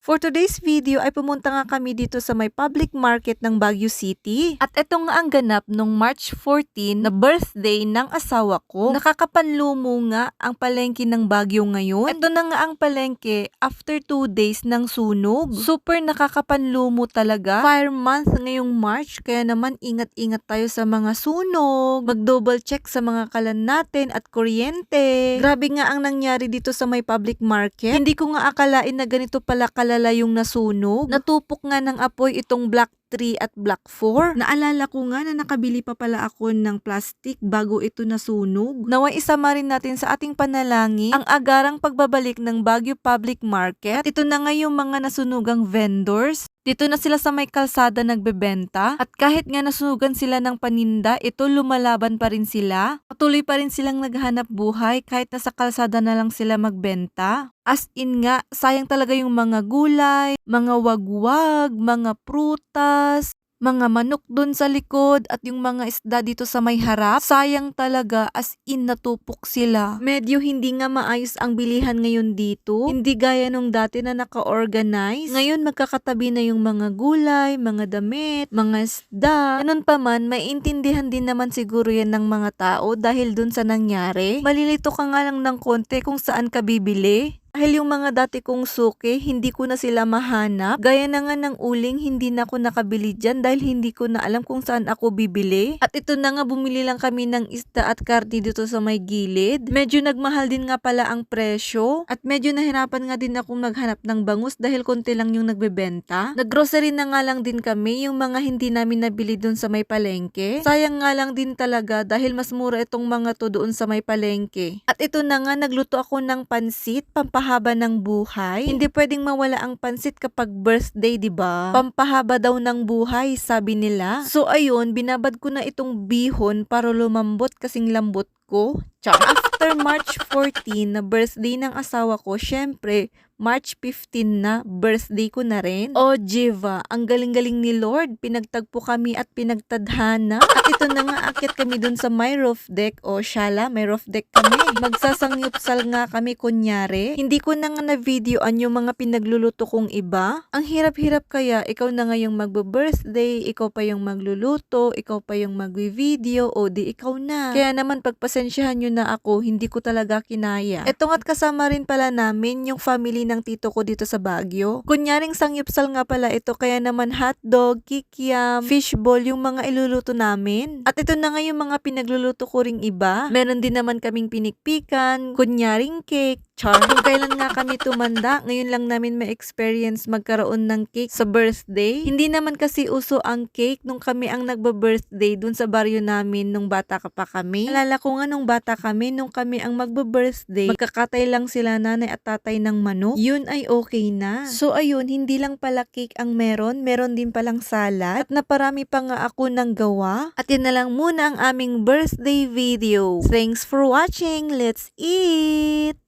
For today's video ay pumunta nga kami dito sa may public market ng Baguio City. At ito nga ang ganap nung March 14 na birthday ng asawa ko. Nakakapanlumo nga ang palengke ng Baguio ngayon. Ito na nga ang palengke after 2 days ng sunog. Super nakakapanlumo talaga. Fire month ngayong March kaya naman ingat-ingat tayo sa mga sunog. Mag-double check sa mga kalan natin at kuryente. Grabe nga ang nangyari dito sa may public market. Hindi ko nga akalain na ganito pala kalala yung nasunog. Natupok nga ng apoy itong Block 3 at Block 4. Naalala ko nga na nakabili pa pala ako ng plastic bago ito nasunog. Naway isama rin natin sa ating panalangin ang agarang pagbabalik ng Baguio Public Market. Ito na nga yung mga nasunugang vendors. Dito na sila sa may kalsada nagbebenta at kahit nga nasunugan sila ng paninda, ito lumalaban pa rin sila. Patuloy pa rin silang naghanap buhay kahit nasa kalsada na lang sila magbenta. As in nga, sayang talaga yung mga gulay, mga wagwag, mga prutas, mga manok dun sa likod at yung mga isda dito sa may harap. Sayang talaga, as in natupok sila. Medyo hindi nga maayos ang bilihan ngayon dito. Hindi gaya nung dati na naka-organize. Ngayon magkakatabi na yung mga gulay, mga damit, mga isda. Ganun pa man, maiintindihan din naman siguro yan ng mga tao dahil dun sa nangyari. Malilito ka nga lang ng konti kung saan ka bibili. Dahil yung mga dati kong suki, hindi ko na sila mahanap. Gaya na nga ng uling, hindi na ako nakabili dyan dahil hindi ko na alam kung saan ako bibili. At ito na nga, bumili lang kami ng isda at karne dito sa may gilid. Medyo nagmahal din nga pala ang presyo. At medyo nahirapan nga din akong maghanap ng bangus dahil konti lang yung nagbebenta. Naggrocery na nga lang din kami, yung mga hindi namin nabili dun sa may palengke. Sayang nga lang din talaga dahil mas mura itong mga to doon sa may palengke. At ito na nga, nagluto ako ng pansit, pampahaba ng buhay. Hindi pwedeng mawala ang pansit kapag birthday, 'di ba? Pampahaba daw ng buhay, sabi nila. So ayun, binabad ko na itong bihon para lumambot kasing lambot ko. Char. After March 14 na birthday ng asawa ko, syempre March 15 na, birthday ko na rin. O Jiva, ang galing-galing ni Lord. Pinagtagpo kami at pinagtadhana. At ito na nga, akit kami dun sa may roof deck. O shala, may roof deck kami. Magsasangyupsal nga kami kunyari. Hindi ko na nga na-videoan yung mga pinagluluto kong iba. Ang hirap-hirap kaya, ikaw na nga yung magbe-birthday, ikaw pa yung magluluto, ikaw pa yung mag-video, o di ikaw na. Kaya naman pagpasensyahan nyo na ako, hindi ko talaga kinaya. Ito nga't kasama rin pala namin yung family ng tito ko dito sa Baguio. Kunyaring sangyupsal nga pala ito, kaya naman hotdog, kikiam, fishball yung mga iluluto namin. At ito na nga yung mga pinagluluto ko ring iba. Meron din naman kaming pinikpikan, kunyaring cake, char. Kung kailan nga kami tumanda, ngayon lang namin may experience magkaroon ng cake sa birthday. Hindi naman kasi uso ang cake nung kami ang nagba-birthday dun sa baryo namin nung bata ka pa kami. Alala ko nga nung bata kami, nung kami ang magba-birthday, magkakatay lang sila nanay at tatay ng manok. Yun ay okay na. So ayun, hindi lang pala cake ang meron din palang salad. At naparami pa nga ako ng gawa. At yun na lang muna ang aming birthday video. Thanks for watching. Let's eat!